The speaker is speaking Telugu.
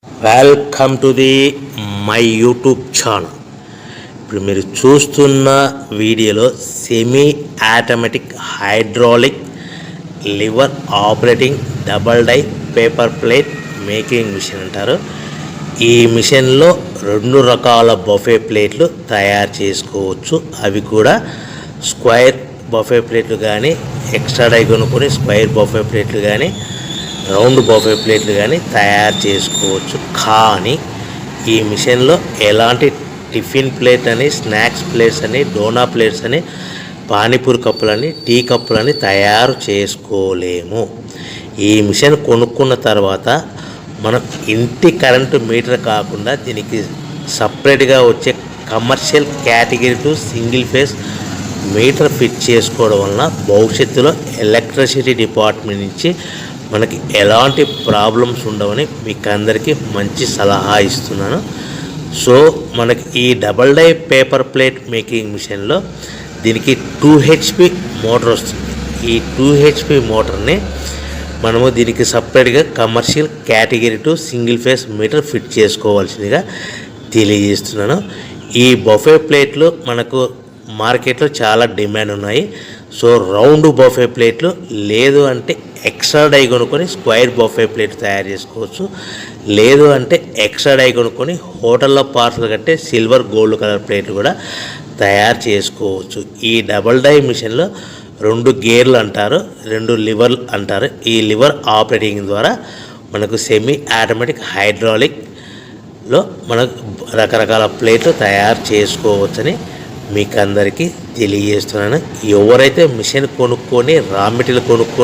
Welcome to the my YouTube channel. ఇప్పుడు మీరు చూస్తున్న వీడియోలో semi automatic hydraulic lever operating double die paper plate making machine అంటారు. ఈ మిషన్లో 2 రకాల బఫే ప్లేట్లు తయారు చేసుకోవచ్చు. అవి కూడా స్క్వేర్ బఫే ప్లేట్లు కానీ, ఎక్స్ట్రా డై కొనుక్కొని స్క్వేర్ బఫే ప్లేట్లు కానీ, రౌండ్ బఫే ప్లేట్లు కానీ తయారు చేసుకోవచ్చు. కానీ ఈ మిషన్లో ఎలాంటి టిఫిన్ ప్లేట్ అని, స్నాక్స్ ప్లేట్స్ అని, డోనా ప్లేట్స్ అని, పానీపూరి కప్పులని, టీ కప్పులని తయారు చేసుకోలేము. ఈ మిషన్ కొనుక్కున్న తర్వాత మనం ఇంటి కరెంటు మీటర్ కాకుండా దీనికి సపరేట్గా వచ్చే commercial category to single phase metre fit చేసుకోవడం వలన భవిష్యత్తులో ఎలక్ట్రిసిటీ డిపార్ట్మెంట్ నుంచి మనకి ఎలాంటి ప్రాబ్లమ్స్ ఉండవని మీకు అందరికీ మంచి సలహా ఇస్తున్నాను. సో మనకి ఈ double die paper plate making మిషన్లో దీనికి 2 HP మోటార్ వస్తుంది. ఈ 2 HP మోటార్ని మనము దీనికి సపరేట్గా commercial category to single phase metre fit చేసుకోవాల్సిందిగా తెలియజేస్తున్నాను. ఈ బఫే ప్లేట్లు మనకు మార్కెట్లో చాలా డిమాండ్ ఉన్నాయి. సో రౌండ్ బఫే ప్లేట్లు లేదు అంటే ఎక్స్ట్రా డై కొనుక్కొని స్క్వేర్ బఫే ప్లేట్ తయారు చేసుకోవచ్చు. లేదు అంటే ఎక్స్ట్రా డై కొనుక్కొని హోటల్లో పార్సల్ కట్టే సిల్వర్ గోల్డ్ కలర్ ప్లేట్లు కూడా తయారు చేసుకోవచ్చు. ఈ డబల్ డై మిషన్లో 2 గేర్లు అంటారు, 2 లివర్లు అంటారు. ఈ లివర్ ఆపరేటింగ్ ద్వారా మనకు సెమీ ఆటోమేటిక్ హైడ్రాలిక్లో మనకు రకరకాల ప్లేట్లు తయారు చేసుకోవచ్చని మీకు అందరికీ తెలియజేస్తున్నాను. ఎవరైతే మిషన్ కొనుక్కొని రా మెటీరియల్ కొనుక్కొని